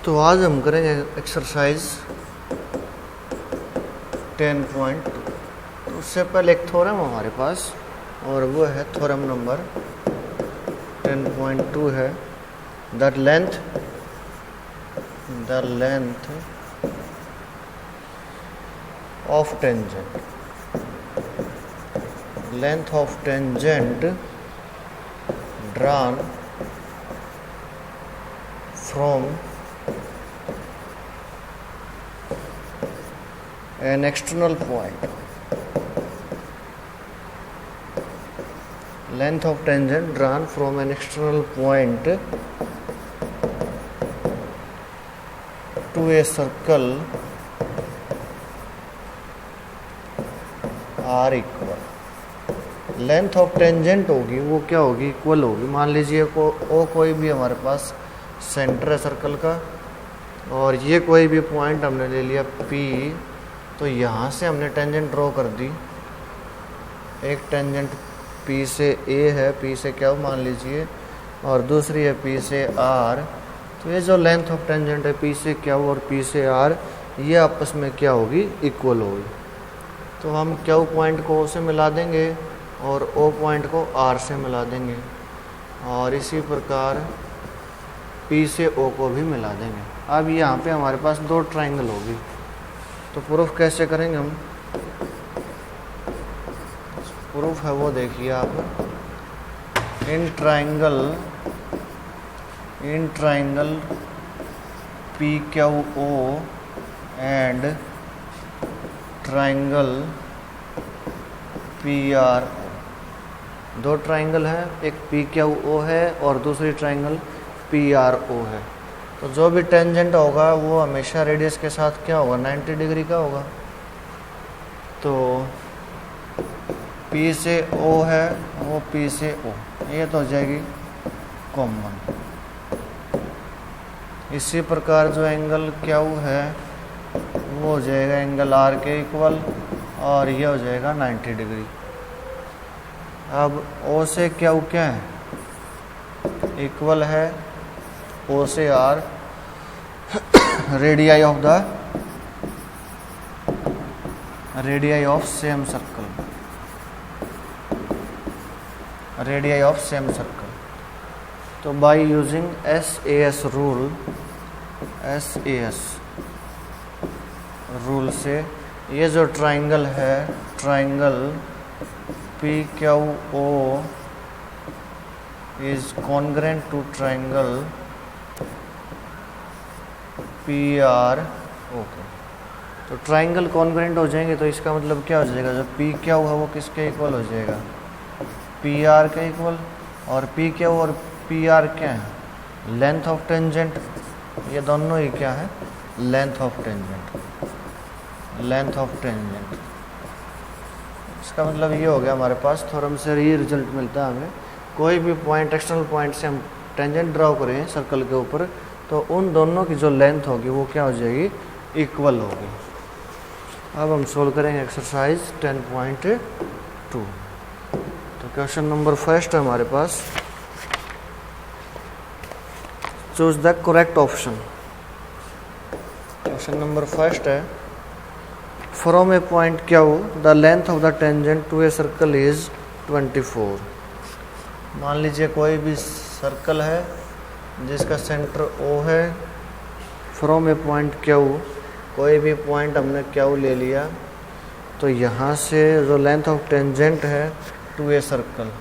तो आज हम करेंगे एक्सरसाइज 10.2। तो उससे पहले एक थ्योरम हमारे पास और वो है थ्योरम नंबर 10.2 है the length of tangent drawn from an external point. Length of tangent drawn from an external point to a circle are equal. Length of tangent होगी वो क्या होगी, इक्वल होगी। मान लीजिए कोई भी हमारे पास सेंटर है सर्कल का और ये कोई भी पॉइंट हमने ले लिया P, तो यहाँ से हमने टेंजेंट ड्रॉ कर दी। एक टेंजेंट P से A है, P से क्या मान लीजिए, और दूसरी है P से R। तो ये जो लेंथ ऑफ टेंजेंट है P से क्या और P से R, ये आपस में क्या होगी, इक्वल होगी। तो हम क्या पॉइंट को O से मिला देंगे और O पॉइंट को R से मिला देंगे और इसी प्रकार P से O को भी मिला देंगे। अब यहाँ पे हमारे पास दो ट्रायंगल होगी, तो प्रूफ कैसे करेंगे हम। प्रूफ है वो देखिए आप, in triangle PQO and triangle PR। दो ट्रायंगल है, एक PQO है और दूसरी ट्रायंगल PRO है। तो जो भी टेंजेंट होगा वो हमेशा रेडियस के साथ क्या होगा, 90 डिग्री का होगा। तो P से O है वो P से O, ये तो हो जाएगी कॉमन। इसी प्रकार जो एंगल Q है वो हो जाएगा एंगल R के इक्वल और ये हो जाएगा 90 डिग्री। अब O से क्या है, इक्वल है O से R, radii of same circle. तो बाय यूजिंग SAS रूल से ये जो ट्रायंगल है, triangle PQO is congruent to triangle PRO। तो ट्रायंगल कॉन्ग्रेंट हो जाएंगे तो इसका मतलब क्या हो जाएगा, जो PQ है वो किसके इक्वल हो जाएगा, PR के इक्वल। और PQ और PR क्या है, लेंथ ऑफ टेंजेंट। ये दोनों ही क्या है, लेंथ ऑफ टेंजेंट। इसका मतलब ये हो गया हमारे पास थ्योरम से ये रिजल्ट मिलता है हमें। कोई भी पॉइंट, एक्सटर्नल पॉइंट से हम टेंजेंट ड्रॉ करें सर्कल के ऊपर, तो उन दोनों की जो लेंथ होगी वो क्या हो जाएगी, इक्वल होगी। अब हम सोल्व करेंगे एक्सरसाइज 10.2। तो क्वेश्चन नंबर फर्स्ट है हमारे पास, choose the correct option. Question number first है, from a point Q the length of the tangent to a circle is 24। मान लीजिए कोई भी सर्कल है जिसका सेंटर O है, फ्रॉम ए पॉइंट Q, कोई भी पॉइंट हमने Q ले लिया, तो यहाँ से जो लेंथ ऑफ टेंजेंट है टू ए सर्कल,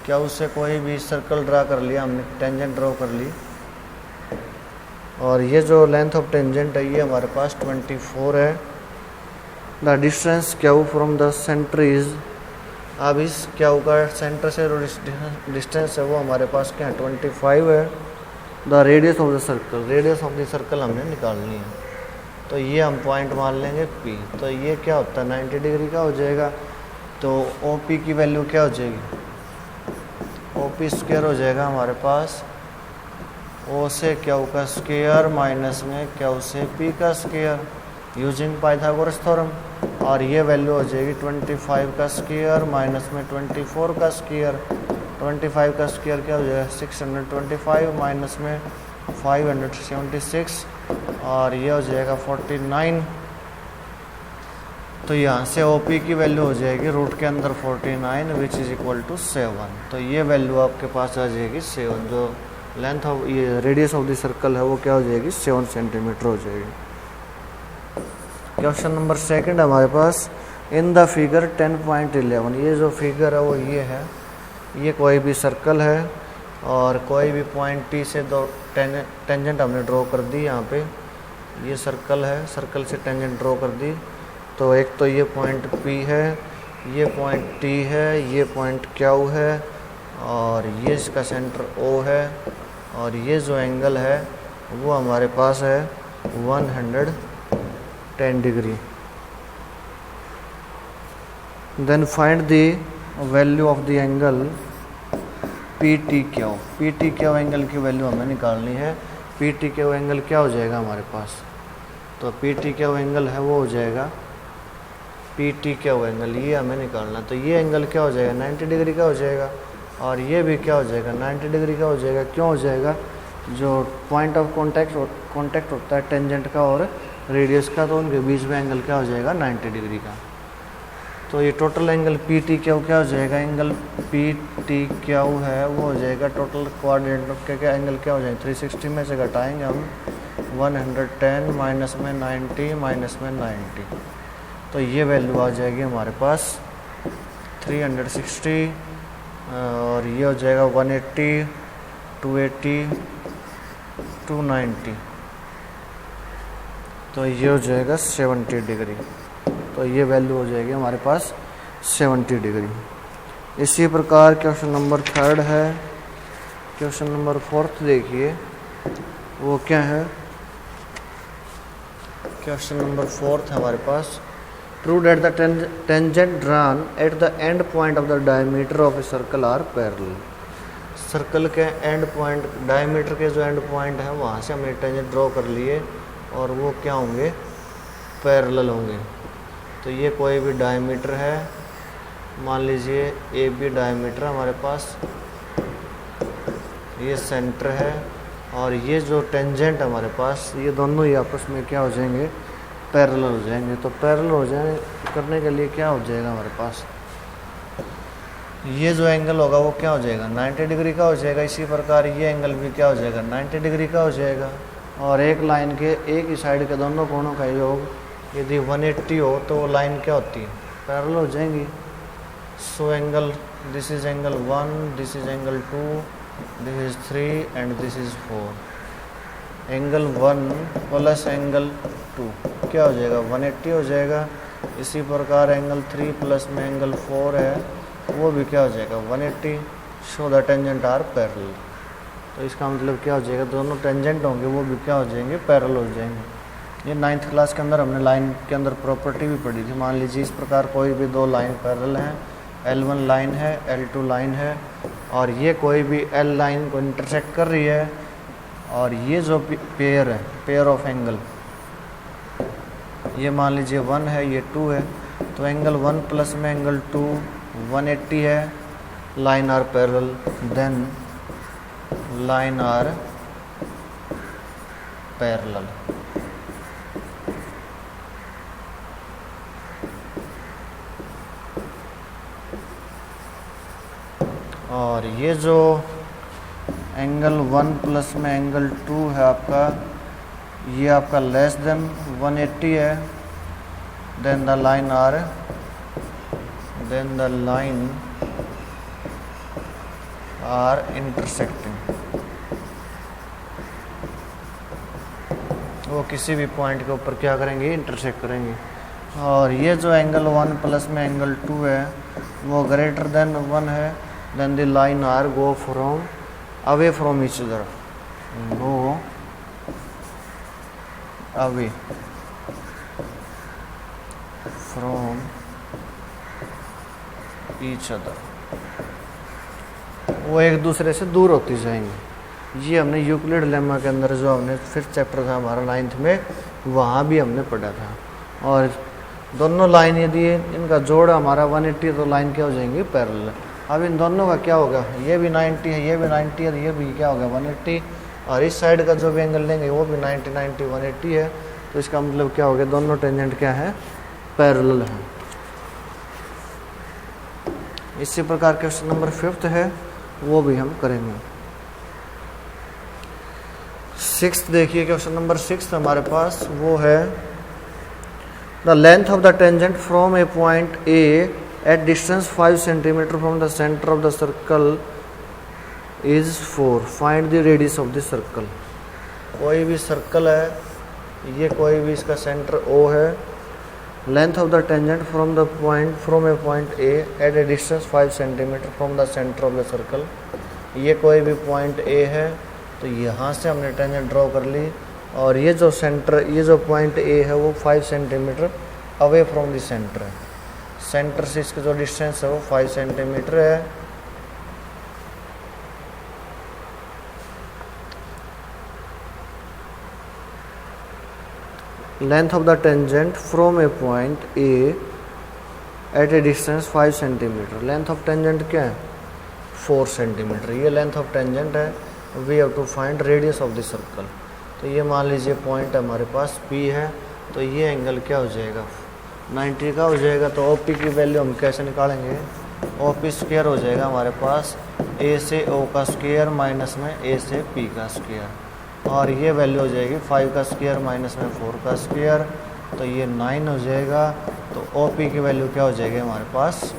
Q से कोई भी सर्कल ड्रा कर लिया हमने, टेंजेंट ड्रॉ कर ली, और ये जो लेंथ ऑफ टेंजेंट है ये हमारे पास 24 है। The distance Q from the centre is, अब इस Q का सेंटर से जो डिस्टेंस है वो हमारे पास क्या है, 25 है। The radius of the circle हमने निकालनी है, तो ये हम पॉइंट मान लेंगे P। तो ये क्या होता है, 90 डिग्री का हो जाएगा। तो OP की वैल्यू क्या हो जाएगी, OP स्क्वायर हो जाएगा हमारे पास O से Q का स्क्वायर माइनस में Q से P का स्क्वायर यूजिंग पाइथागोरस थ्योरम। और ये वैल्यू हो जाएगी 25 का स्क्वायर माइनस में 24 का स्क्वायर। 25 का स्क्वायर क्या हो जाएगा, 625 माइनस में 576 और ये हो जाएगा 49। तो यहाँ से OP की वैल्यू हो जाएगी रूट के अंदर 49 विच इज़ इक्वल टू 7। तो ये वैल्यू आपके पास आ जाएगी 7। जो लेंथ ऑफ ये रेडियस ऑफ द सर्कल है वो क्या हो जाएगी 7 सेंटीमीटर हो जाएगी। क्वेश्चन नंबर 2 हमारे पास इन द फिगर 10.11। ये जो फिगर है वो ये है, ये कोई भी सर्कल है और कोई भी पॉइंट T से दो टेंजेंट हमने ड्रॉ कर दी। यहाँ पे ये सर्कल है, सर्कल से टेंजेंट ड्रॉ कर दी। तो एक तो ये पॉइंट P है, ये पॉइंट T है, ये पॉइंट Q है और ये इसका सेंटर O है और ये जो एंगल है वो हमारे पास है 110 degree. Then find the value of the angle PTQ। PTQ angle की वैल्यू हमें निकालनी है। PTQ एंगल क्या हो जाएगा हमारे पास, तो PTQ एंगल है वो हो जाएगा PTQ एंगल, ये हमें निकालना। तो ये एंगल क्या हो जाएगा 90 डिग्री का हो जाएगा और ये भी क्या हो जाएगा 90 डिग्री का हो जाएगा। क्यों हो जाएगा, जो पॉइंट ऑफ कॉन्टैक्ट होता है टेंजेंट का और रेडियस का, तो उनके बीच में एंगल क्या हो जाएगा 90 डिग्री का। तो ये टोटल एंगल PTQ क्या हो जाएगा, एंगल PTQ है वो हो जाएगा टोटल कोऑर्डिनेट के क्या एंगल क्या हो जाएगा 360 में से घटाएंगे हम 110 माइनस में 90 माइनस में 90। तो ये वैल्यू आ जाएगी हमारे पास 360 और ये हो जाएगा 180 280 290। तो ये हो जाएगा 70 डिग्री। तो ये वैल्यू हो जाएगी हमारे पास 70 डिग्री। इसी प्रकार क्वेश्चन नंबर 3 है। क्वेश्चन नंबर 4 देखिए वो क्या है। क्वेश्चन नंबर 4 हमारे पास Prove that the tangent drawn at the end point of the diameter of a circle are parallel। Circle के एंड पॉइंट, डायमीटर के जो एंड पॉइंट है वहाँ से हमने टेंजेंट ड्रॉ कर लिए और वो क्या होंगे पैरेलल होंगे। तो ये कोई भी डायमीटर है, मान लीजिए AB डायमीटर हमारे पास, ये सेंटर है और ये जो टेंजेंट हमारे पास, ये दोनों ही आपस में क्या हो जाएंगे पैरेलल हो जाएंगे। तो पैरेलल हो जाए करने के लिए क्या हो जाएगा हमारे पास, ये जो एंगल होगा वो क्या हो जाएगा 90 डिग्री का हो जाएगा। इसी प्रकार ये एंगल भी क्या हो जाएगा 90 डिग्री का हो जाएगा। और एक लाइन के एक ही साइड के दोनों कोणों का योग यदि 180 हो तो वो लाइन क्या होती है पैरेलल हो जाएंगी। So angle this is angle 1, this is angle 2, this is 3 and this is 4। Angle 1 plus angle 2 क्या हो जाएगा 180 हो जाएगा। इसी प्रकार एंगल 3 प्लस में एंगल 4 है वो भी क्या हो जाएगा 180। So the tangent are parallel. तो इसका मतलब क्या हो जाएगा, दोनों टेंजेंट होंगे वो भी क्या हो जाएंगे पैरेलल हो जाएंगे। ये 9th क्लास के अंदर हमने लाइन के अंदर प्रॉपर्टी भी पढ़ी थी। मान लीजिए इस प्रकार कोई भी दो लाइन पैरेलल हैं, L1 लाइन है, L2 लाइन है और ये कोई भी L लाइन को इंटरसेक्ट कर रही है और ये जो पेयर है, पेयर ऑफ एंगल, ये मान लीजिए 1 है, ये 2 है। तो एंगल 1 प्लस में एंगल 2 180 है, line are parallel, then line are parallel. और ये जो एंगल 1 प्लस में एंगल 2 है आपका, ये आपका लेस देन 180 है, then the line are intersecting. वो किसी भी पॉइंट के ऊपर क्या करेंगे इंटरसेक्ट करेंगे। और ये जो एंगल 1 प्लस में एंगल 2 है वो ग्रेटर देन 1 है, then the line are go from away from each other, go away from each other, वो एक दूसरे से दूर होती जाएंगी। ये हमने यूक्लिड लेमा के अंदर जो हमने 5th चैप्टर था हमारा 9th में, वहाँ भी हमने पढ़ा था। और दोनों लाइन यदि इनका जोड़ हमारा 180 तो लाइन क्या हो जाएंगी पैरेलल। अब इन दोनों का क्या होगा, ये भी 90 है, ये भी 90 है, ये भी क्या होगा 180, और इस साइड का जो भी एंगल लेंगे वो भी 90 90 180 है। तो इसका मतलब क्या हो गया, दोनों टेंजेंट क्या है, पैरेलल है। इसी प्रकार क्वेश्चन नंबर 5 है, वो भी हम करेंगे। 6 देखिए, क्वेश्चन नंबर 6 हमारे पास वो है the length of the tangent from a point A at distance 5 centimetre from the centre of the circle is 4, find the radius of the circle. कोई भी सर्कल है, ये कोई भी इसका सेंटर O है, length of the tangent from a point A at a distance 5 centimetre from the centre of the circle. ये कोई भी पॉइंट A है, तो यहाँ से हमने टेंजेंट ड्रॉ कर ली, और ये जो पॉइंट A है वो 5 centimetre away from the centre है। सेंटर से इसका जो डिस्टेंस है वो 5 सेंटीमीटर है। Length of the tangent from a point A at a distance 5 centimetre. Length of tangent क्या है, 4 सेंटीमीटर। ये लेंथ ऑफ टेंजेंट है। We have to find radius of the circle. तो ये मान लीजिए पॉइंट हमारे पास P है, तो ये एंगल क्या हो जाएगा, 90 का हो जाएगा। तो OP की वैल्यू हम कैसे निकालेंगे, OP स्क्वायर हो जाएगा हमारे पास A से O का स्क्वायर माइनस में A से P का स्क्वायर, और ये वैल्यू हो जाएगी 5 का स्क्वायर माइनस में 4 का स्क्वायर, तो ये 9 हो जाएगा। तो OP की वैल्यू क्या हो जाएगी हमारे पास,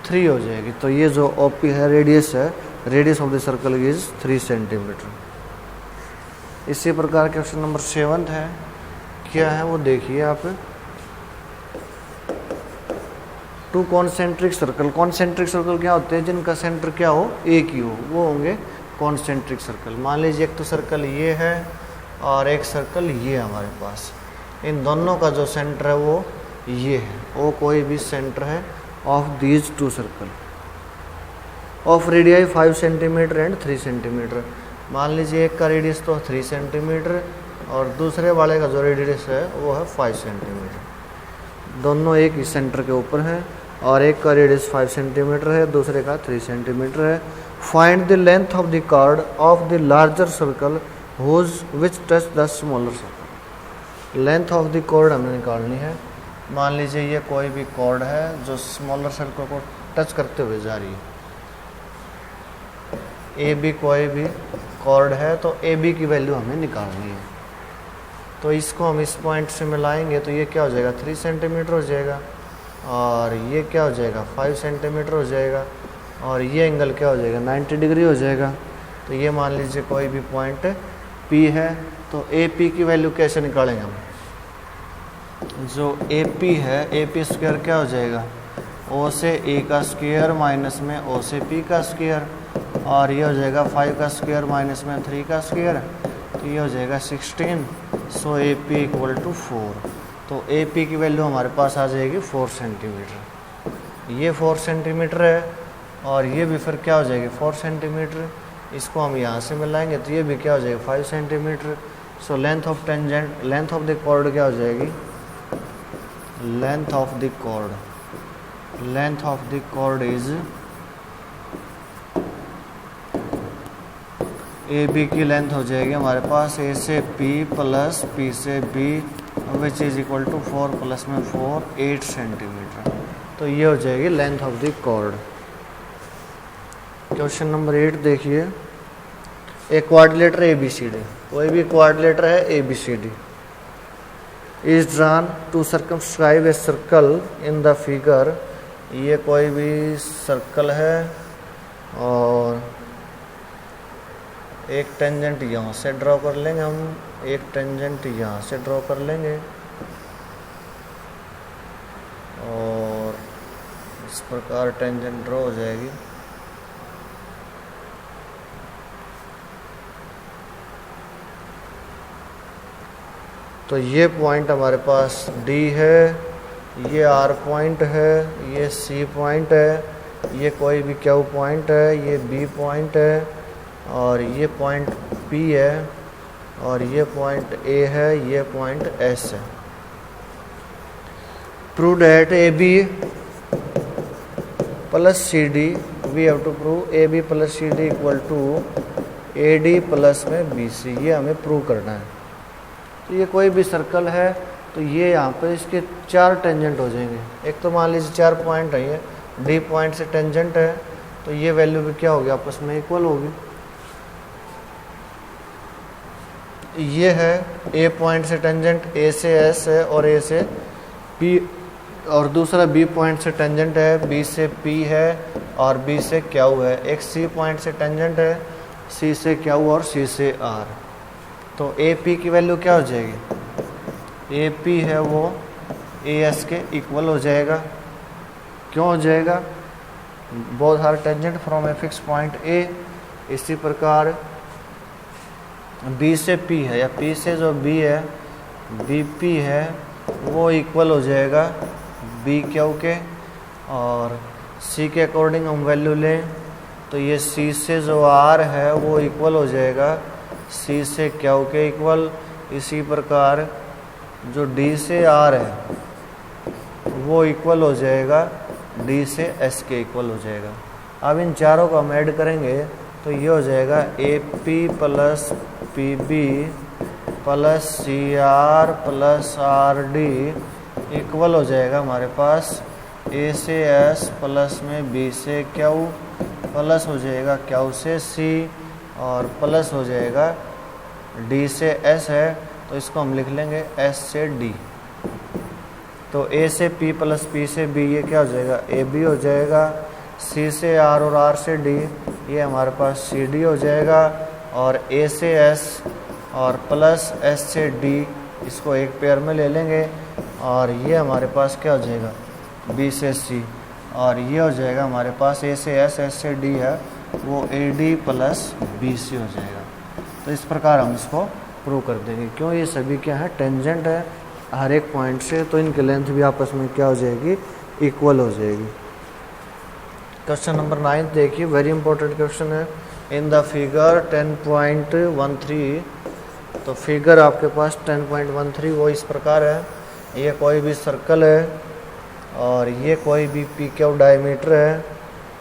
3 हो जाएगी। तो ये जो OP है, रेडियस है, radius of the circle is 3 centimetre. इसी प्रकार क्वेश्चन नंबर 7 है, क्या है वो देखिए आप। 2 कॉन्सेंट्रिक सर्कल। कॉन्सेंट्रिक सर्कल क्या होते हैं, जिनका सेंटर क्या हो, एक ही हो, वो होंगे कॉन्सेंट्रिक सर्कल। मान लीजिए एक तो सर्कल ये है और एक सर्कल ये हमारे पास, इन दोनों का जो सेंटर है वो ये है, वो कोई भी सेंटर है of these 2 circle of radii 5 centimetre and 3 centimetre. मान लीजिए एक का रेडियस तो 3 सेंटीमीटर और दूसरे वाले का जो रेडियस है वो है 5 सेंटीमीटर। दोनों एक ही सेंटर के ऊपर हैं, और एक का रेडियस 5 सेंटीमीटर है, दूसरे का 3 सेंटीमीटर है। Find the length of the chord of the larger circle which touch the smaller circle. Length of the chord हमें निकालनी है। मान लीजिए ये कोई भी कॉर्ड है जो स्मॉलर सर्कल को टच करते हुए जा रही है। ए बी कोई भी कॉर्ड है, तो ए बी की वैल्यू हमें निकालनी है। तो इसको हम इस पॉइंट से मिलाएंगे, तो ये क्या हो जाएगा, 3 सेंटीमीटर हो जाएगा, और ये क्या हो जाएगा, 5 सेंटीमीटर हो जाएगा, और ये एंगल क्या हो जाएगा, 90 डिग्री हो जाएगा। तो ये मान लीजिए कोई भी पॉइंट P है, तो ए पी की वैल्यू कैसे निकालेंगे हम। जो ए पी है, ए पी स्क्वायर क्या हो जाएगा, O से A का स्क्वायर माइनस में O से P का स्क्वायर, और ये हो जाएगा 5 का स्क्वायर माइनस में 3 का स्क्वायर, तो ये हो जाएगा 16। सो ए पी इक्वल टू 4। तो ए पी की वैल्यू हमारे पास आ जाएगी 4 सेंटीमीटर। ये 4 सेंटीमीटर है, और ये भी फिर क्या हो जाएगी 4 सेंटीमीटर। इसको हम यहाँ से मिलाएंगे, तो ये भी क्या हो जाएगा 5 centimetre. So length of tangent, length of the chord क्या हो जाएगी, length of the chord is A B की लेंथ हो जाएगी हमारे पास ए से P प्लस P से B which is equal to 4 plus में 4 8 सेंटीमीटर। तो ये हो जाएगी length of the chord. Question number 8 देखिए, एक क्वाड्रिलेटर ABCD, कोई भी क्वाड्रिलेटर है ABCD is drawn to circumscribe a circle in the figure. ये कोई भी सर्कल है, और एक टेंजेंट यहाँ से ड्रॉ कर लेंगे हम, एक टेंजेंट यहाँ से ड्रॉ कर लेंगे, और इस प्रकार टेंजेंट ड्रॉ हो जाएगी। तो ये पॉइंट हमारे पास D है, ये R पॉइंट है, ये C पॉइंट है, ये कोई भी Q पॉइंट है, ये B पॉइंट है, और ये पॉइंट P है, और ये पॉइंट A है, ये पॉइंट S है। Prove that AB plus CD, we have to prove AB plus CD equal to AD plus में BC, ये हमें प्रूव करना है। तो ये कोई भी सर्कल है तो ये यहाँ पे इसके 4 टेंजेंट हो जाएंगे। एक तो मान लीजिए 4 पॉइंट है, ये D पॉइंट से टेंजेंट है तो ये वैल्यू भी क्या होगी, आपस में इक्वल होगी। ये है A पॉइंट से टेंजेंट, A से S है और A से P, और दूसरा B पॉइंट से टेंजेंट है, B से P है और B से Q है। एक C पॉइंट से टेंजेंट है, C से Q और C से R। तो AP की वैल्यू क्या हो जाएगी, AP है वो AS के इक्वल हो जाएगा। क्यों हो जाएगा, both are tangent from a fix point A। इसी प्रकार B से P है या P से जो B है BP है वो इक्वल हो जाएगा BQ के, और C के अकॉर्डिंग हम वैल्यू लें तो ये C से जो R है वो इक्वल हो जाएगा C से Q के इक्वल। इसी प्रकार जो D से R है वो इक्वल हो जाएगा D से S के इक्वल हो जाएगा। अब इन चारों को हम ऐड करेंगे तो ये हो जाएगा AP plus PB plus CR plus RD equal हो जाएगा हमारे पास A से S प्लस में B से Q प्लस हो जाएगा Q से C और प्लस हो जाएगा D से S है तो इसको हम लिख लेंगे S से D। तो A से P प्लस P से B ये क्या हो जाएगा, AB हो जाएगा। C से R और R से D ये हमारे पास CD हो जाएगा, और A से S और प्लस S से D इसको एक पेयर में ले लेंगे, और ये हमारे पास क्या हो जाएगा B से C, और ये हो जाएगा हमारे पास A से S, S से D है वो AD प्लस BC हो जाएगा। तो इस प्रकार हम इसको प्रूव कर देंगे। क्यों, ये सभी क्या है, टेंजेंट है हर एक पॉइंट से, तो इनकी लेंथ भी आपस में क्या हो जाएगी, इक्वल हो जाएगी। क्वेश्चन नंबर 9 देखिए, वेरी इंपॉर्टेंट क्वेश्चन है। इन द फिगर 10.13, तो फिगर आपके पास 10.13 वो इस प्रकार है। ये कोई भी सर्कल है और ये कोई भी PQ डायमीटर है,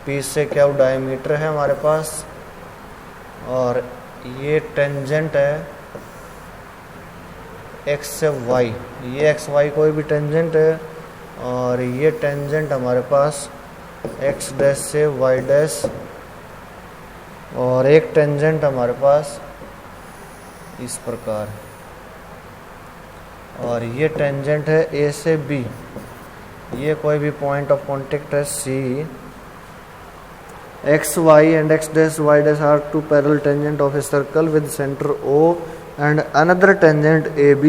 P से Q डायमीटर है हमारे पास, और ये टेंजेंट है X से Y, ये XY कोई भी टेंजेंट है, और ये टेंजेंट हमारे पास X डैश से Y डैश, और एक टेंजेंट हमारे पास इस प्रकार, और ये टेंजेंट है A से B। ये कोई भी पॉइंट ऑफ कांटेक्ट है C। X, Y and X dash, Y dash are two parallel tangent of a circle with center O and another tangent AB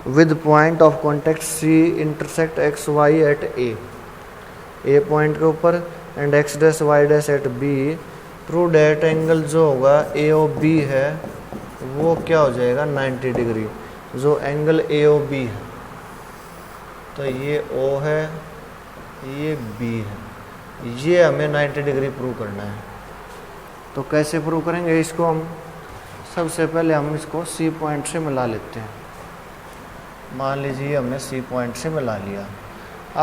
with point of contact C intersect X, Y at A point के ऊपर and X dash, Y dash at B। Prove that angle जो होगा AOB है वो क्या हो जाएगा 90 degree. जो एंगल AOB है तो ये O है, ये B है, ये हमें 90 डिग्री प्रूव करना है। तो कैसे प्रूव करेंगे इसको हम, सबसे पहले हम इसको C पॉइंट से मिला लेते हैं। मान लीजिए हमने C पॉइंट से मिला लिया।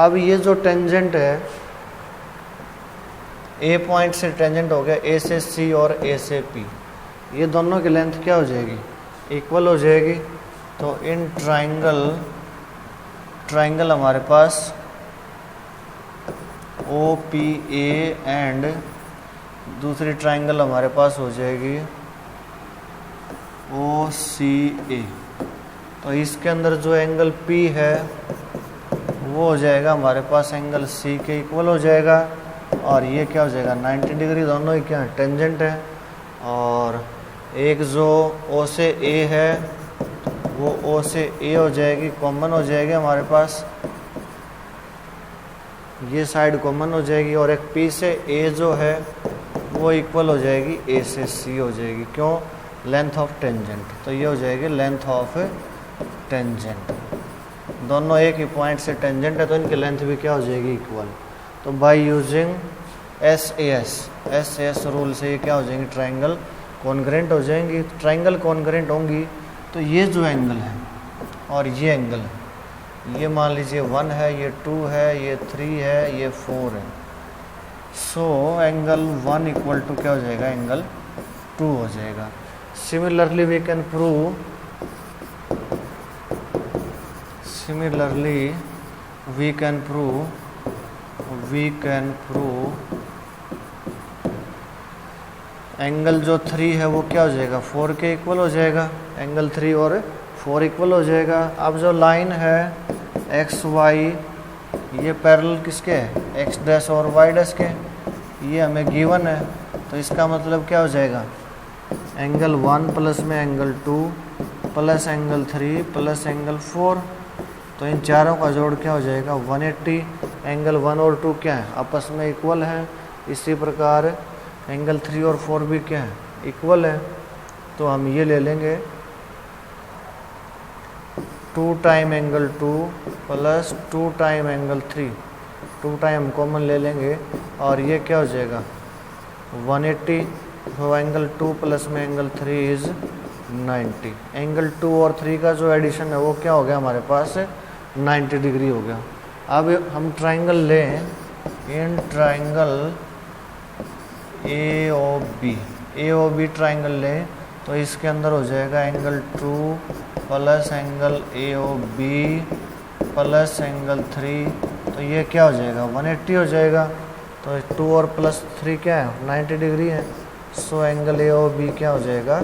अब ये जो टेंजेंट है A पॉइंट से टेंजेंट हो गया A से C और A से P, ये दोनों की लेंथ क्या हो जाएगी, इक्वल हो जाएगी। तो इन ट्राइंगल हमारे पास OPA एंड दूसरी ट्राइंगल हमारे पास हो जाएगी OCA। तो इसके अंदर जो एंगल P है वो हो जाएगा हमारे पास एंगल C के इक्वल हो जाएगा, और ये क्या हो जाएगा 90 डिग्री। दोनों ही क्या है, टेंजेंट है। और एक जो O से A है वो O से A हो जाएगी, कॉमन हो जाएगी हमारे पास, ये साइड कॉमन हो जाएगी। और एक P से A जो है वो इक्वल हो जाएगी A से C हो जाएगी। क्यों, लेंथ ऑफ टेंजेंट। तो ये हो जाएगी लेंथ ऑफ टेंजेंट। दोनों एक ही पॉइंट से टेंजेंट है तो इनकी लेंथ भी क्या हो जाएगी, इक्वल। तो बाय यूजिंग SAS रूल से ये क्या हो जाएंगी, ट्राइंगल कॉन्ग्रेंट हो जाएंगी। ट्राइंगल कॉन्ग्रेंट होंगी तो ये जो एंगल है और ये एंगल है, ये मान लीजिए 1 है, ये 2 है, ये 3 है, ये 4 है। सो एंगल 1 इक्वल टू क्या हो जाएगा, एंगल 2 हो जाएगा। Similarly we can prove angle जो 3 है वो क्या हो जाएगा 4 के इक्वल हो जाएगा। एंगल 3 और 4 इक्वल हो जाएगा। अब जो लाइन है एक्स वाई ये पैरेलल किसके है एक्स डैश और वाई डैश के, ये हमें गिवन है। तो इसका मतलब क्या हो जाएगा एंगल 1 प्लस में angle 2 plus angle 3 plus angle 4, तो इन चारों का जोड़ क्या हो जाएगा 180। एंगल 1 और 2 क्या है आपस में इक्वल है। इसी प्रकार एंगल 3 और 4 भी क्या है इक्वल है। तो हम ये ले लेंगे 2 time angle 2 plus 2 time angle 3, 2 time common ले लेंगे और ये क्या हो जाएगा 180। तो एंगल 2 प्लस में एंगल 3 इज 90। एंगल 2 और 3 का जो एडिशन है वो क्या हो गया हमारे पास 90 डिग्री हो गया। अब हम ट्राइंगल लें, in triangle A O B triangle लें तो इसके अंदर हो जाएगा angle 2 plus angle A O B plus angle 3, तो ये क्या हो जाएगा 180 हो जाएगा। तो 2 और प्लस 3 क्या है 90 डिग्री है। So angle A O B क्या हो जाएगा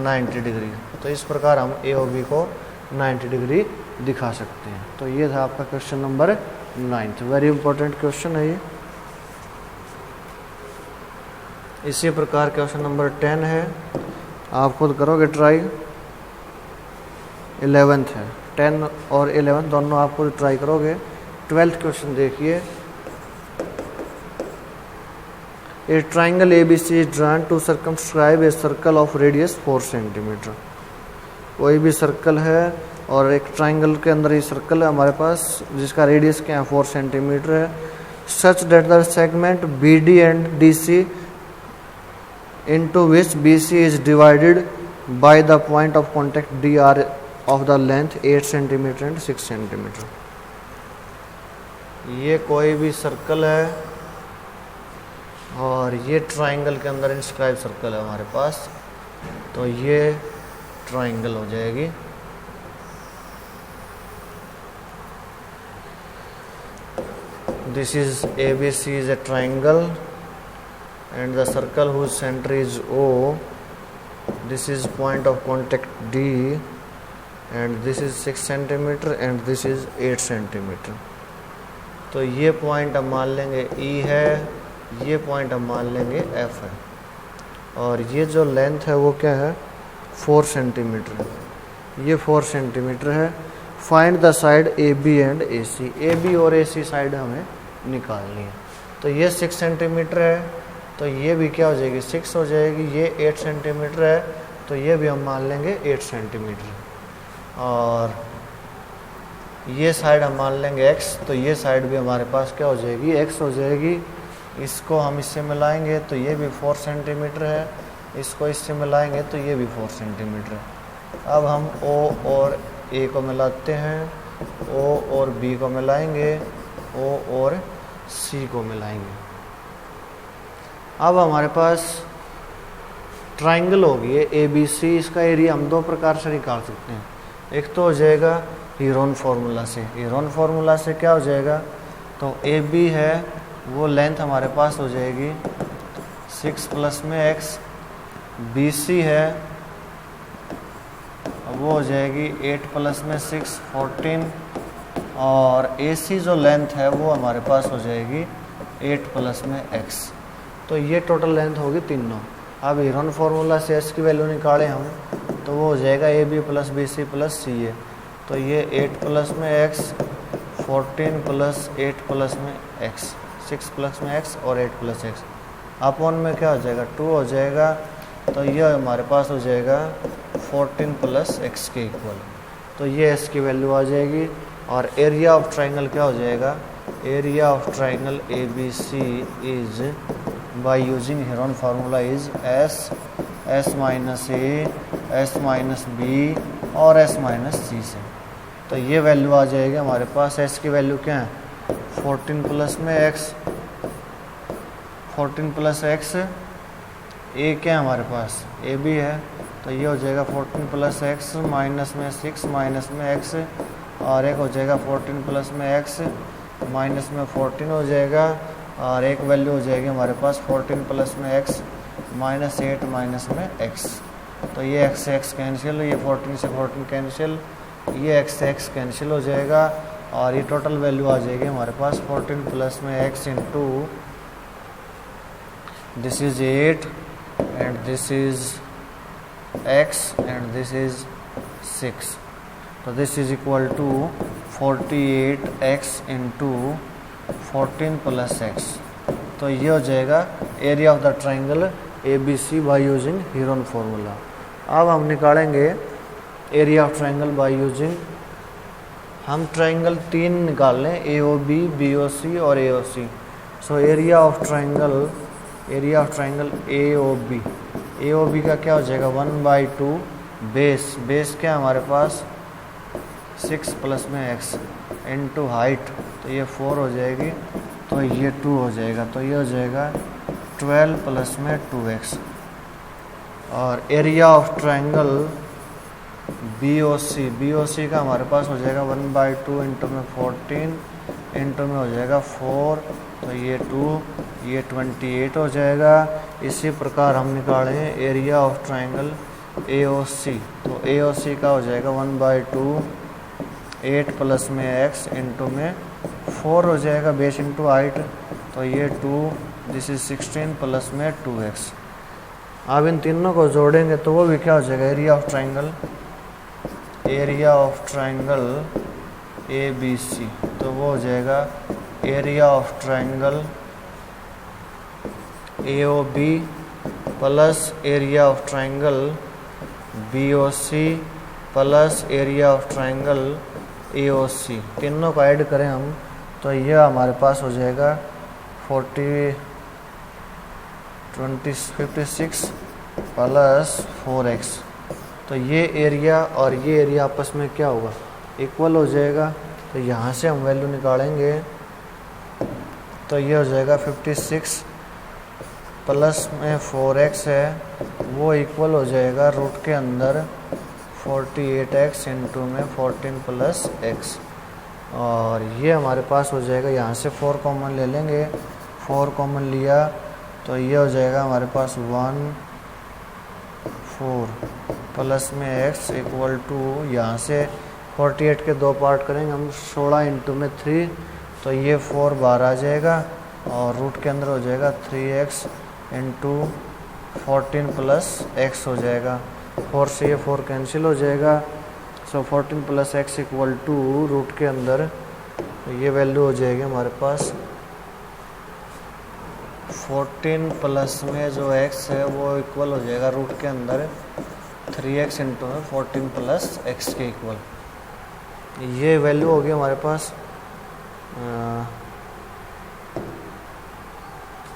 90 डिग्री। तो इस प्रकार हम ए ओ बी को 90 डिग्री दिखा सकते हैं। तो ये था आपका question number 9। Very important question है ये। इसी प्रकार क्वेश्चन नंबर 10 है, आप खुद करोगे ट्राई। 11th है, 10 और 11 दोनों आप खुद ट्राई करोगे। 12th क्वेश्चन देखिए, ए triangle ABC is drawn to circumscribe a circle of radius 4 centimetre. कोई भी सर्कल है और एक ट्राइंगल के अंदर ये सर्कल है हमारे पास जिसका रेडियस क्या है 4 सेंटीमीटर है। Such that the segment BD and DC into which BC is divided by the point of contact DR of the length 8 centimeter and 6 centimeter। ये कोई भी सर्कल है और ये ट्राइंगल के अंदर इंस्क्राइब सर्कल है हमारे पास, तो ये ट्राइंगल हो जाएगी। This is ABC is a triangle and the circle whose center is O. This is point of contact D and this is 6 centimeter and this is 8 centimeter। तो ये पॉइंट हम मान लेंगे E है, ये पॉइंट हम मान लेंगे F है और ये जो लेंथ है वो क्या है 4 सेंटीमीटर है। ये 4 सेंटीमीटर है। Find the side AB and AC। AB और AC साइड हमें निकालनी है। तो ये 6 सेंटीमीटर है तो ये भी क्या हो जाएगी 6 हो जाएगी। ये 8 सेंटीमीटर है तो ये भी हम मान लेंगे 8 सेंटीमीटर और ये साइड हम मान लेंगे x, तो ये साइड भी हमारे पास क्या हो जाएगी x हो जाएगी। इसको हम इससे मिलाएंगे तो ये भी 4 सेंटीमीटर है, इसको इससे मिलाएंगे तो ये भी 4 सेंटीमीटर है। अब हम O और A को मिलाते हैं, O और B को मिलाएंगे, O और C को मिलाएंगे। अब हमारे पास ट्राइंगल हो गई है ABC। इसका एरिया हम 2 प्रकार से निकाल सकते हैं। एक तो हो जाएगा हीरोन फार्मूला से। हीरोन फार्मूला से क्या हो जाएगा तो AB है वो लेंथ हमारे पास हो जाएगी 6 प्लस में x। BC है वो हो जाएगी 8 प्लस में 6 14 और AC जो लेंथ है वो हमारे पास हो जाएगी 8 प्लस में x। तो ये टोटल लेंथ होगी तीनों। अब हीरोन फार्मूला से s की वैल्यू निकालें हम तो वो हो जाएगा AB plus BC plus CA। तो ये 8 प्लस में x 14 प्लस 8 प्लस में x 6 प्लस में x और 8 प्लस x अपॉन में क्या हो जाएगा 2 हो जाएगा। तो ये हमारे पास हो जाएगा 14 प्लस x के इक्वल। तो ये s की वैल्यू आ जाएगी और एरिया ऑफ ट्राइंगल क्या हो जाएगा area of triangle ABC is by using Heron formula is S minus A S minus B और S माइनस C से। तो ये वैल्यू आ जाएगी हमारे पास। S की वैल्यू क्या है 14 प्लस में x 14 प्लस x ए क्या है हमारे पास, ए बी है, तो ये हो जाएगा 14 प्लस एक्स माइनस में 6 माइनस में एक्स, और एक हो जाएगा 14 प्लस में एक्स माइनस में 14 हो जाएगा, और एक वैल्यू हो जाएगी हमारे पास 14 प्लस में एक्स माइनस 8 माइनस में एक्स। तो ये एक्स से एक्स कैंसिल, ये 14 से 14 कैंसिल, ये एक्स से एक्स कैंसिल हो जाएगा, और ये टोटल वैल्यू आ जाएगी हमारे पास 14 प्लस में x into this is 8 and this is x and this is 6, तो this is equal to 48x into 14 plus x। तो ये हो जाएगा area of the triangle ABC by using Heron formula. अब हम निकालेंगे area of triangle by using, हम triangle 3 निकाल लें, AOB, BOC और AOC। So area of triangle AOB का क्या हो जाएगा 1/2 बेस क्या हमारे पास 6 प्लस में x इंटू हाइट, तो ये 4 हो जाएगी, तो ये 2 हो जाएगा, तो ये हो जाएगा 12 प्लस में 2x। और एरिया ऑफ ट्राइंगल BOC का हमारे पास हो जाएगा 1/2 इंटू में 14 इंटू में हो जाएगा 4, तो ये 2, ये 28 हो जाएगा। इसी प्रकार हम निकालें एरिया ऑफ ट्राइंगल AOC, तो AOC का हो जाएगा 1/2 8 प्लस में x इंटू में 4 हो जाएगा बेस इंटू हाइट, तो ये 2, दिस इज 16 प्लस में 2x। अब इन तीनों को जोड़ेंगे तो वो भी क्या हो जाएगा एरिया ऑफ ट्राइंगल ABC, तो वो हो जाएगा area of triangle AOB plus area of triangle BOC plus area of triangle AOC। तीनों को ऐड करें हम तो यह हमारे पास हो जाएगा 56 प्लस 4x। तो ये एरिया और ये एरिया आपस में क्या होगा इक्वल हो जाएगा, तो यहाँ से हम वैल्यू निकालेंगे, तो ये हो जाएगा 56 प्लस में 4x है वो इक्वल हो जाएगा रूट के अंदर 48x इंटू में 14 प्लस x, और ये हमारे पास हो जाएगा, यहाँ से 4 कॉमन ले लेंगे, 4 कॉमन लिया तो ये हो जाएगा हमारे पास 4 प्लस में x इक्वल टू, यहाँ से 48 के 2 पार्ट करेंगे हम, 16 इंटू में 3, तो ये 4 बाहर आ जाएगा और रूट के अंदर हो जाएगा 3x इंटू 14 प्लस x हो जाएगा, 4 से ये 4 कैंसिल हो जाएगा, so 14 plus x equal to root के अंदर, तो ये वैल्यू हो जाएगी हमारे पास 14 प्लस में जो x है वो इक्वल हो जाएगा रूट के अंदर 3x इंटू में 14 प्लस x के इक्वल। ये वैल्यू होगी हमारे पास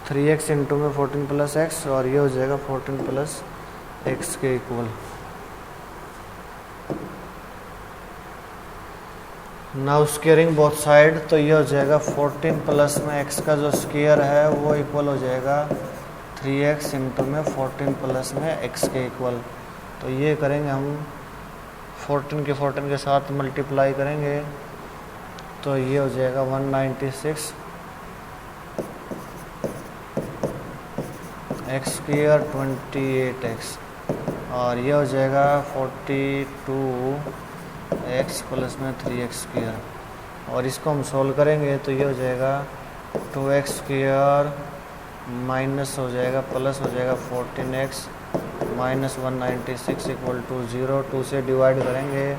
3x इंटू में 14 प्लस x, और ये हो जाएगा 14 प्लस x के equal. Now squaring both side, तो ये हो जाएगा 14 प्लस में x का जो स्क्वायर है वो इक्वल हो जाएगा 3x इंटू में 14 प्लस में x के इक्वल। तो ये करेंगे हम 14 के साथ मल्टीप्लाई करेंगे, तो ये हो जाएगा 196 x स्क्वायर 28x, और ये हो जाएगा 42x प्लस में 3x स्क्वायर, और इसको हम सोल्व करेंगे तो ये हो जाएगा 2x स्क्वायर माइनस हो जाएगा प्लस हो जाएगा 14x माइनस 196 इक्वल टू 0, 2 से डिवाइड करेंगे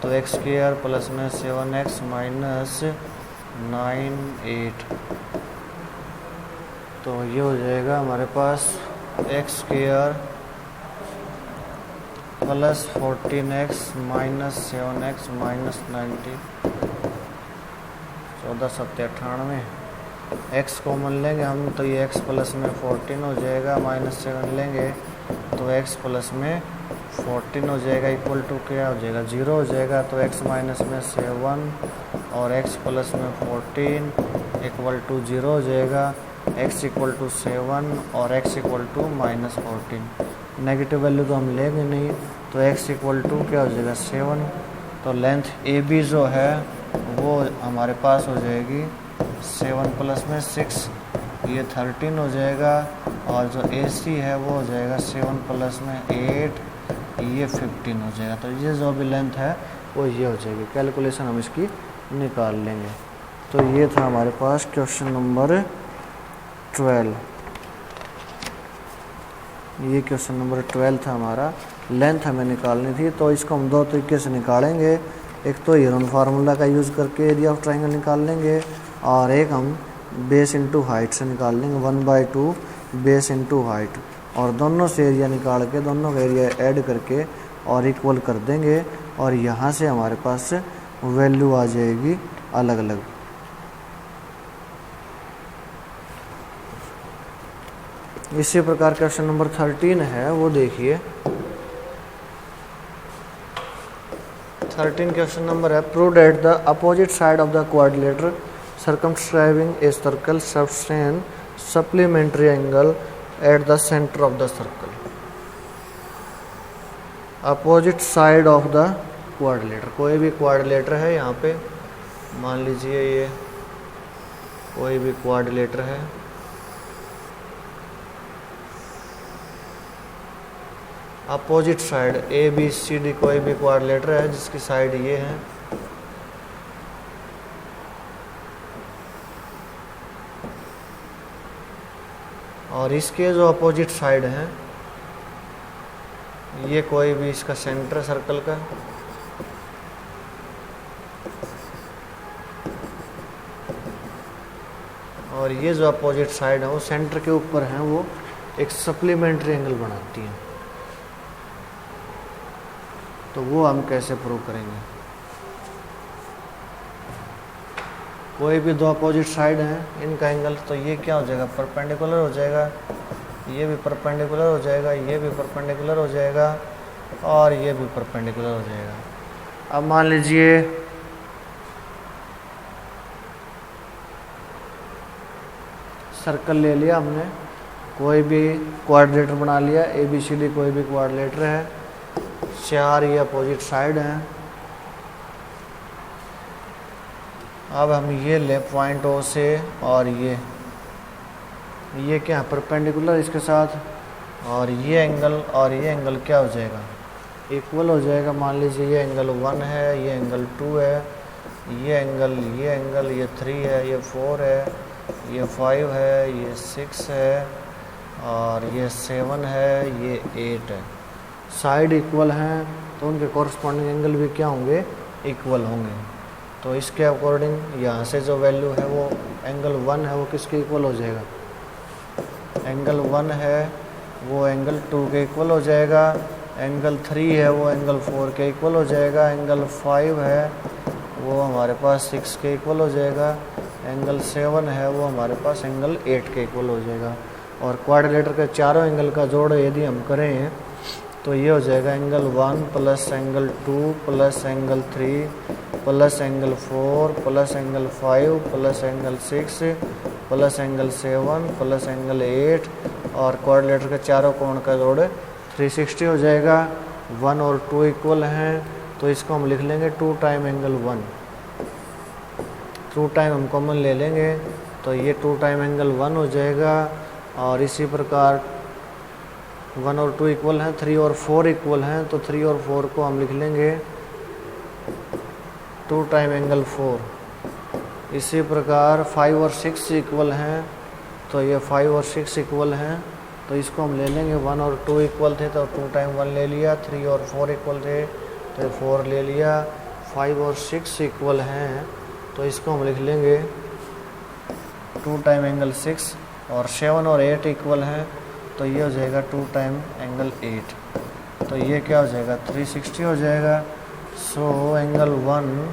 तो x स्क्वायर प्लस में 7x माइनस 98, तो ये हो जाएगा हमारे पास x square plus 14x minus 7x minus 90, 14 7 98, x common लेंगे हम तो ये x प्लस में 14 हो जाएगा, माइनस 7 लेंगे तो x प्लस में 14 हो जाएगा, इक्वल टू क्या हो जाएगा 0 हो जाएगा, तो x माइनस में 7 और x प्लस में 14 इक्वल टू 0 हो जाएगा। x इक्वल टू 7 और x equal to -14। Negative value तो हम लेंगे नहीं, तो x इक्वल टू क्या हो जाएगा 7। तो लेंथ ए बी जो है वो हमारे पास हो जाएगी 7 प्लस में 6, ये 13 हो जाएगा। और जो ए सी है वो हो जाएगा 7 प्लस में 8, ये 15 हो जाएगा। तो ये जो भी लेंथ है वो ये हो जाएगी। कैलकुलेशन हम इसकी निकाल लेंगे। तो ये था हमारे पास क्वेश्चन नंबर 12। ये क्वेश्चन नंबर 12 था हमारा। लेंथ हमें निकालनी थी, तो इसको हम दो तरीके से निकालेंगे। एक तो हीरोन फार्मूला का यूज़ करके एरिया ऑफ ट्राइंगल निकाल लेंगे, और एक हम बेस इनटू हाइट से निकाल लेंगे, 1/2 बेस इनटू हाइट। और दोनों से एरिया निकाल के दोनों का एरिया ऐड करके और इक्वल कर देंगे, और यहाँ से हमारे पास वैल्यू आ जाएगी अलग अलग। इसी प्रकार क्वेश्चन नंबर 13 है, वो देखिए। 13 क्वेश्चन नंबर है, prove that the opposite side of the quadrilateral circumscribing a circle subtend supplementary angle at the center of the circle। Opposite side of the quadrilateral, कोई भी क्वाड्रिलेटर है यहाँ पे, मान लीजिए ये कोई भी क्वाड्रिलेटर है, opposite side A B C D कोई भी क्वाड्रिलेटर है जिसकी साइड ये है, और इसके जो अपोजिट साइड हैं ये कोई भी इसका सेंटर सर्कल का, और ये जो अपोजिट साइड है वो सेंटर के ऊपर हैं, वो एक सप्लीमेंट्री एंगल बनाती हैं। तो वो हम कैसे प्रूव करेंगे? कोई भी दो अपोजिट साइड हैं इनका एंगल, तो ये क्या हो जाएगा परपेंडिकुलर हो जाएगा, ये भी परपेंडिकुलर हो जाएगा, ये भी परपेंडिकुलर हो जाएगा, और ये भी परपेंडिकुलर हो जाएगा। अब मान लीजिए सर्कल ले लिया हमने, कोई भी क्वाड्रिलेटर बना लिया, ए बी सी डी कोई भी क्वाड्रिलेटर है, चार ये अपोजिट साइड हैं। अब हम ये ले पॉइंट ओ से, और ये क्या परपेंडिकुलर इसके साथ, और ये एंगल क्या हो जाएगा इक्वल हो जाएगा। मान लीजिए ये एंगल 1 है, ये एंगल 2 है, ये एंगल ये 3 है, ये 4 है, ये 5 है, ये 6 है, और ये 7 है, ये 8 है। साइड इक्वल हैं तो उनके कॉरस्पॉन्डिंग एंगल भी क्या होंगे इक्वल होंगे। तो इसके अकॉर्डिंग यहाँ से जो वैल्यू है वो एंगल 1 है वो किसके इक्वल हो जाएगा, एंगल 1 है वो एंगल 2 के इक्वल हो जाएगा, एंगल 3 है वो एंगल 4 के इक्वल हो जाएगा, एंगल 5 है वो हमारे पास 6 के इक्वल हो जाएगा, एंगल 7 है वो हमारे पास एंगल 8 के इक्वल हो जाएगा। और क्वाड्रिलेटर के चारों एंगल का जोड़ यदि हम करें तो ये हो जाएगा angle 1 plus angle 2 plus angle 3 plus angle 4 plus angle 5 plus angle 6 plus angle 7 plus angle 8, और क्वाड्रिलेटर के चारों कोण का जोड़ 360 हो जाएगा। 1 और 2 इक्वल हैं तो इसको हम लिख लेंगे 2 टाइम एंगल 1, 2 टाइम हम कॉमन ले लेंगे तो ये 2 टाइम एंगल 1 हो जाएगा। और इसी प्रकार 1 और 2 इक्वल हैं, 3 और 4 इक्वल हैं, तो 3 और 4 को हम लिख लेंगे 2 टाइम एंगल 4। इसी प्रकार 5 और 6 इक्वल हैं, तो ये 5 और 6 इक्वल हैं, तो इसको हम ले लेंगे 1 और 2 इक्वल थे तो 2 टाइम 1 ले लिया, 3 और 4 इक्वल थे तो 4 ले लिया, 5 और 6 इक्वल हैं तो इसको हम लिख लेंगे 2 टाइम एंगल 6, और 7 और 8 इक्वल हैं तो ये हो जाएगा 2 टाइम एंगल 8, तो ये क्या हो जाएगा 360 हो जाएगा। So angle 1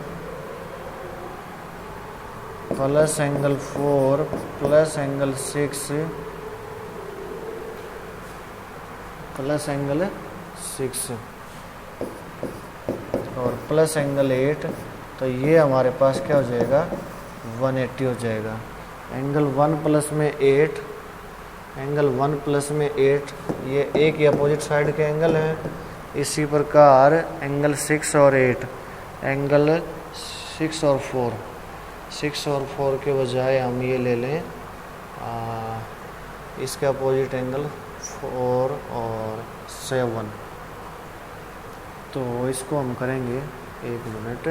plus angle 4 plus angle 6 plus angle 6 और प्लस एंगल 8, तो ये हमारे पास क्या हो जाएगा 180 हो जाएगा। एंगल 1 प्लस में 8, एंगल 1 प्लस में 8 ये एक ही अपोजिट साइड के एंगल हैं। इसी प्रकार एंगल 6 और 8, एंगल 6 और 4, 6 और 4 के बजाय हम ये ले लें इसके अपोजिट एंगल 4 और 7। तो इसको हम करेंगे, एक मिनट।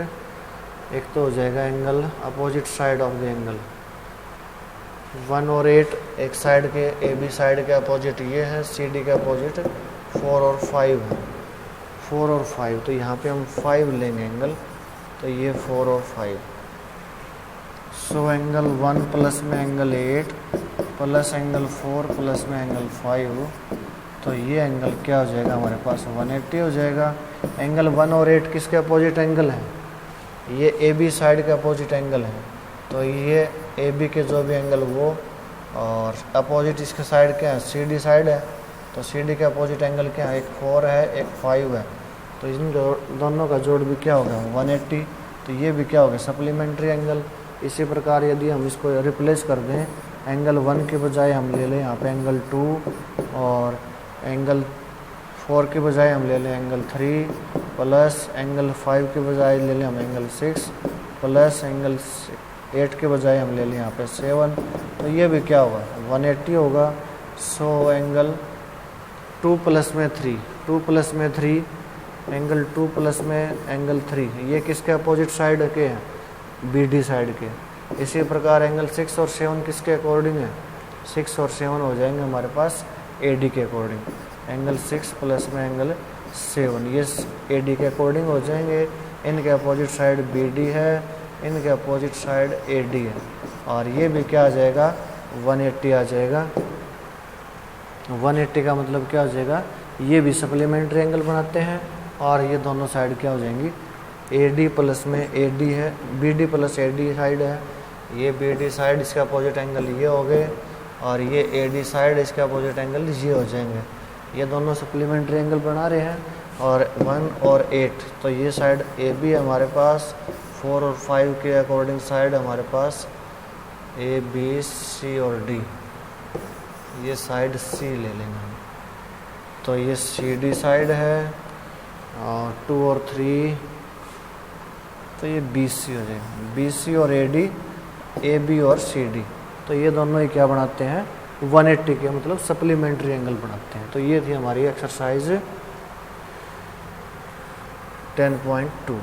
एक तो हो जाएगा angle opposite side of the angle 1 और 8 एक साइड के, ए बी साइड के अपोजिट ये है, सी डी के अपोजिट 4 और 5 है, 4 और 5। तो यहाँ पे हम 5 लेंगे एंगल, तो ये 4 और 5। सो एंगल 1 प्लस में एंगल 8 प्लस एंगल 4 प्लस में एंगल 5, तो ये एंगल क्या हो जाएगा हमारे पास 180 हो जाएगा। एंगल 1 और 8 किसके अपोजिट एंगल हैं? ये ए बी साइड के अपोजिट एंगल हैं। तो ये ए बी के जो भी एंगल वो, और अपोजिट इसके साइड क्या है? सी डी साइड है। तो सी डी के अपोजिट एंगल क्या है? एक 4 है, एक 5 है। तो इन दोनों का जोड़ भी क्या होगा 180। तो ये भी क्या होगा सप्लीमेंट्री एंगल। इसी प्रकार यदि हम इसको रिप्लेस कर दें, एंगल 1 के बजाय हम ले लें यहाँ पे एंगल 2, और एंगल 4 के बजाय हम ले लें एंगल 3, प्लस एंगल 5 के बजाय ले लें हम एंगल 6, प्लस एंगल 8 के बजाय हम ले लें यहाँ पे 7। तो ये भी क्या होगा 180 होगा। सो एंगल 2 प्लस में 3, 2 प्लस में 3, एंगल 2 प्लस में एंगल 3, ये किसके अपोजिट साइड के हैं? बी डी साइड के। इसी प्रकार एंगल 6 और 7 किसके अकॉर्डिंग है? 6 और 7 हो जाएंगे हमारे पास ए डी के अकॉर्डिंग। एंगल 6 प्लस में एंगल 7 ये ए डी के अकॉर्डिंग हो जाएंगे। इनके अपोजिट साइड बी डी है, इनके अपोजिट साइड ए डी है, और ये भी क्या आ जाएगा 180 आ जाएगा। 180 का मतलब क्या हो जाएगा? ये भी सप्लीमेंट्री एंगल बनाते हैं, और ये दोनों साइड क्या हो जाएंगी ए डी प्लस में ए डी है, B D plus A D side है। ये बी डी साइड इसका अपोजिट एंगल ये हो गए, और ये ए डी साइड इसका अपोजिट एंगल ये हो जाएंगे। ये दोनों सप्लीमेंट्री एंगल बना रहे हैं। और 1 और 8, तो ये साइड ए बी है हमारे पास, 4 और 5 के अकॉर्डिंग साइड हमारे पास ए बी सी और डी, ये साइड सी ले लेंगे हम। तो ये सी डी साइड है, और 2 और 3, तो ये बी सी हो जाएगा, बी सी और ए डी, ए बी और सी डी। तो ये दोनों ही क्या बनाते हैं 180 के मतलब सप्लीमेंट्री एंगल बनाते हैं। तो ये थी हमारी एक्सरसाइज 10.2।